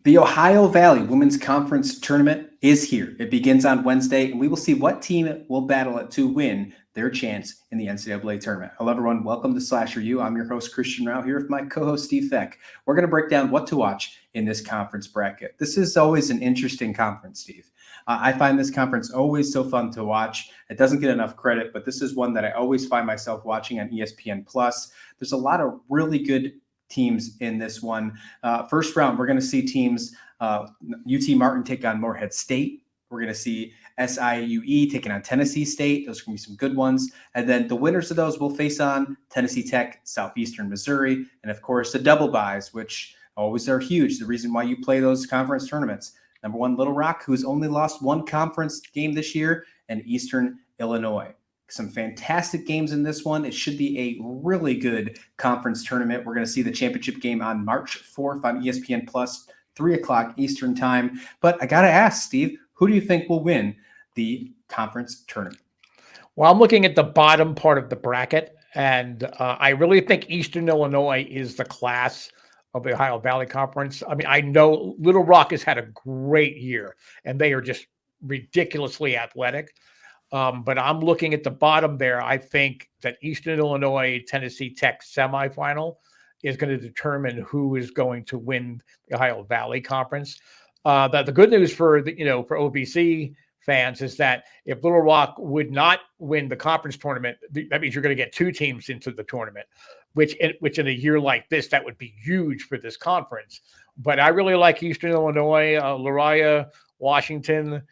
The Ohio Valley Women's Conference Tournament is here. It begins on Wednesday, and we will see what team will battle it to win their chance in the NCAA tournament. Hello, everyone. Welcome to Slasher U. I'm your host, Christian Rao, here with my co-host, Steve Feck. We're going to break down what to watch in this conference bracket. This is always an interesting conference, Steve. I find this conference always so fun to watch. It doesn't get enough credit, but this is one that I always find myself watching on ESPN+. There's a lot of really good teams in this one. First round, we're going to see teams UT Martin take on Morehead State. We're going to see SIUE taking on Tennessee State. Those are going to be some good ones. And then the winners of those will face on Tennessee Tech, Southeastern Missouri, and of course the double buys, which always are huge. The reason why you play those conference tournaments. Number one, Little Rock, who's only lost one conference game this year, and Eastern Illinois. Some fantastic games in this one. It should be a really good conference tournament. We're going to see the championship game on March 4th on ESPN Plus, 3 o'clock Eastern time. But I got to ask, Steve, who do you think will win the conference tournament? Well, I'm looking at the bottom part of the bracket, and I really think Eastern Illinois is the class of the Ohio Valley Conference. I mean, I know Little Rock has had a great year, and they are just ridiculously athletic. But I'm looking at the bottom there. I think that Eastern Illinois, Tennessee Tech semifinal is going to determine who is going to win the Ohio Valley Conference. The good news for for OVC fans is that if Little Rock would not win the conference tournament, that means you're going to get two teams into the tournament, which in a year like this, that would be huge for this conference. But I really like Eastern Illinois, Lariah, Washington,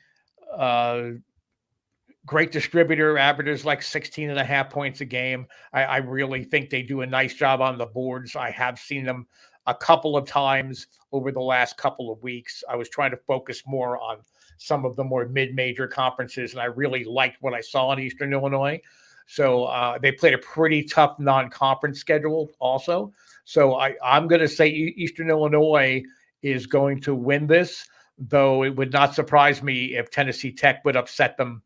great distributor, averages like 16 and a half points a game. I really think they do a nice job on the boards. I have seen them a couple of times over the last couple of weeks. I was trying to focus more on some of the more mid-major conferences, and I really liked what I saw in Eastern Illinois. So they played a pretty tough non-conference schedule also. So I'm going to say Eastern Illinois is going to win this, though it would not surprise me if Tennessee Tech would upset them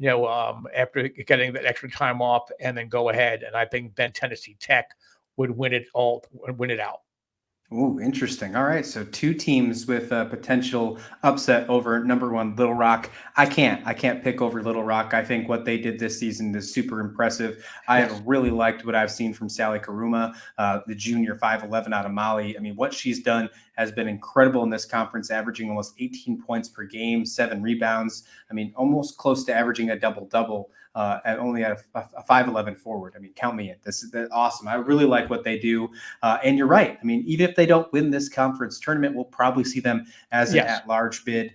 after getting that extra time off and then go ahead. And I think then Tennessee Tech would win it out. Oh, interesting. All right. So two teams with a potential upset over number one, Little Rock. I can't pick over Little Rock. I think what they did this season is super impressive. I have really liked what I've seen from Sally Karuma, the junior 5'11" out of Mali. I mean, what she's done has been incredible in this conference, averaging almost 18 points per game, 7 rebounds. I mean, almost close to averaging a double-double. At only a 5'11" forward. I mean, count me in. This is awesome. I really like what they do. And you're right. I mean, even if they don't win this conference tournament, we'll probably see them as an at-large bid.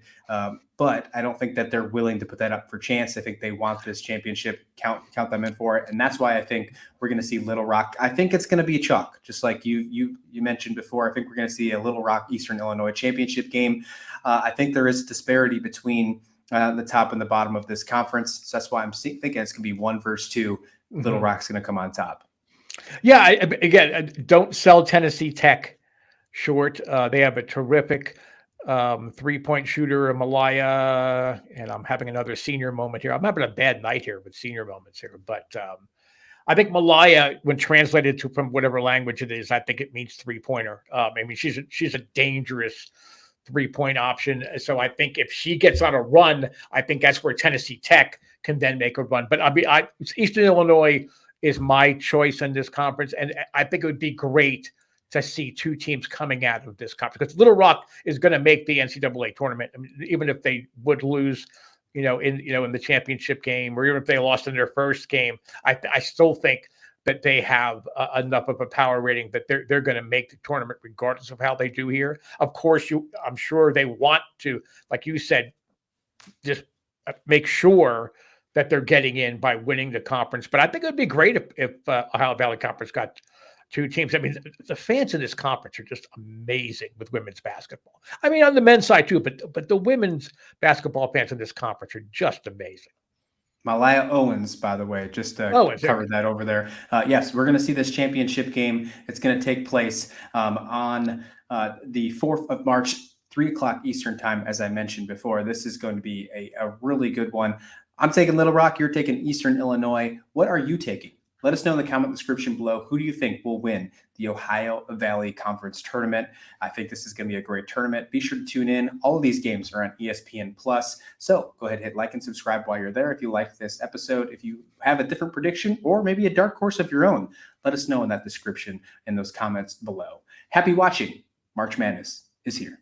But I don't think that they're willing to put that up for chance. I think they want this championship, count them in for it. And that's why I think we're going to see Little Rock. I think it's going to be a chalk, just like you mentioned before. I think we're going to see a Little Rock Eastern Illinois championship game. I think there is disparity between the top and the bottom of this conference. So that's why I'm thinking it's going to be 1 versus 2. Little Rock's going to come on top. Yeah, again, don't sell Tennessee Tech short. They have a terrific three-point shooter, Malaya, and I'm having another senior moment here. I'm having a bad night here with senior moments here, but I think Malaya, when translated to from whatever language it is, I think it means three-pointer. I mean, she's a dangerous three-point option. So I think if she gets on a run, I think that's where Tennessee Tech can then make a run. But Eastern Illinois is my choice in this conference, and I think it would be great to see two teams coming out of this conference because Little Rock is going to make the NCAA tournament. I mean, even if they would lose, in the championship game, or even if they lost in their first game, I still think that they have enough of a power rating that they're going to make the tournament regardless of how they do here. Of course, I'm sure they want to, like you said, just make sure that they're getting in by winning the conference. But I think it would be great if Ohio Valley Conference got two teams. I mean, the fans in this conference are just amazing with women's basketball. I mean, on the men's side too, but the women's basketball fans in this conference are just amazing. Malaya Owens, by the way, just covered that over there. Yes, we're going to see this championship game. It's going to take place on the 4th of March, 3 o'clock Eastern time, as I mentioned before. This is going to be a really good one. I'm taking Little Rock. You're taking Eastern Illinois. What are you taking? Let us know in the comment description below, who do you think will win the Ohio Valley Conference Tournament? I think this is going to be a great tournament. Be sure to tune in. All of these games are on ESPN+. So go ahead, hit like and subscribe while you're there if you like this episode. If you have a different prediction or maybe a dark horse of your own, let us know in that description in those comments below. Happy watching. March Madness is here.